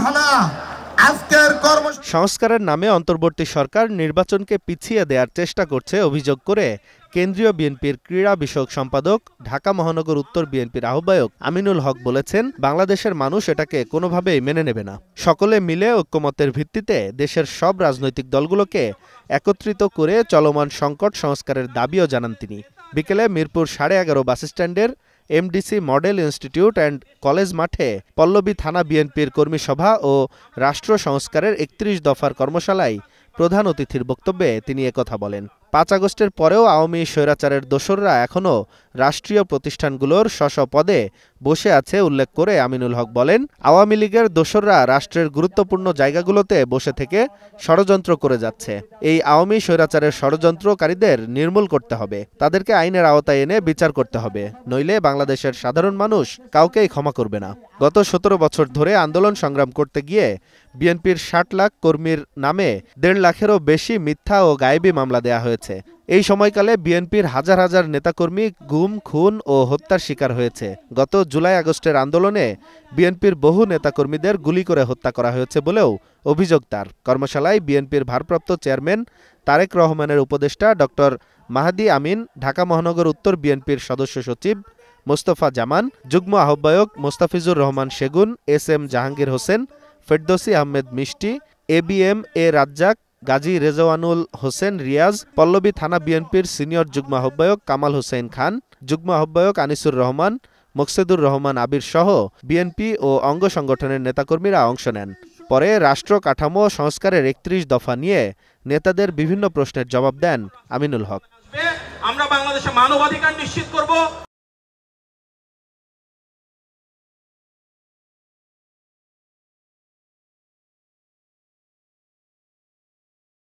থানা আজকের সংস্কারের নামে অন্তর্বর্তী সরকার নির্বাচনকে পিছিয়ে দেওয়ার চেষ্টা করছে অভিযোগ করে কেন্দ্রীয় বিএনপির ক্রীড়া বিষয়ক সম্পাদক, ঢাকা মহানগর উত্তর বিএনপির আহ্বায়ক আমিনুল হক বলেছেন, বাংলাদেশের মানুষ এটাকে কোনোভাবেই মেনে নেবে না। সকলে মিলে ঐক্যমতের ভিত্তিতে দেশের সব রাজনৈতিক দলগুলোকে একত্রিত করে চলমান সংকট সংস্কারের দাবিও জানান তিনি। বিকেলে মিরপুর 11:30 বাসস্ট্যান্ডের MDC model institute and college মাঠে পল্লবী থানা বিএনপির কর্মী সভা ও রাষ্ট্র সংস্কারের 31 দফার কর্মশালায় প্রধান অতিথির বক্তব্যে তিনি একথা বলেন। 5 আগস্টের পরেও আওয়ামী স্বৈরাচারের দোসররা এখনও রাষ্ট্রীয় প্রতিষ্ঠানগুলোর স্ব পদে বসে আছে উল্লেখ করে আমিনুল হক বলেন, আওয়ামী লীগের দোসররা রাষ্ট্রের গুরুত্বপূর্ণ জায়গাগুলোতে বসে থেকে ষড়যন্ত্র করে যাচ্ছে। এই আওয়ামী স্বৈরাচারের ষড়যন্ত্রকারীদের নির্মূল করতে হবে, তাদেরকে আইনের আওতায় এনে বিচার করতে হবে, নইলে বাংলাদেশের সাধারণ মানুষ কাউকেই ক্ষমা করবে না। গত 17 বছর ধরে আন্দোলন সংগ্রাম করতে গিয়ে বিএনপির 60 লাখ কর্মীর নামে 1.5 লাখেরও বেশি মিথ্যা ও গায়েবী মামলা দেয়া হয়েছে। এই সময়কালে বিএনপির হাজার হাজার নেতাকর্মী গুম, খুন ও হত্যার শিকার হয়েছে। গত জুলাই আগস্টের আন্দোলনে বিএনপির বহু নেতাকর্মীদের গুলি করে হত্যা করা হয়েছে বলেও অভিযোগ তার। কর্মশালায় বিএনপির ভারপ্রাপ্ত চেয়ারম্যান তারেক রহমানের উপদেষ্টা ডক্টর মাহাদি আমিন, ঢাকা মহানগর উত্তর বিএনপির সদস্য সচিব মোস্তফা জামান, যুগ্ম আহ্বায়ক মোস্তাফিজুর রহমান সেগুন, SM জাহাঙ্গীর হোসেন, ফেরদৌসী আহমেদ মিষ্টি, ABM এ রাজ্জাক, গাজী রেজওয়ানুল হোসেন রিয়াজ, পল্লবী থানা বিএনপির সিনিয়র যুগ্ম আহ্বায়ক কামাল হোসেন খান, যুগ্ম আহ্বায়ক আনিসুর রহমান, মোকসেদুর রহমান আবির সহ বিএনপি ও অঙ্গ সংগঠনের নেতাকর্মীরা অংশ নেন। পরে রাষ্ট্র কাঠামো সংস্কারের 31 দফা নিয়ে নেতাদের বিভিন্ন প্রশ্নের জবাব দেন আমিনুল হক। আমরা বাংলাদেশে মানবাধিকার নিশ্চিত করব।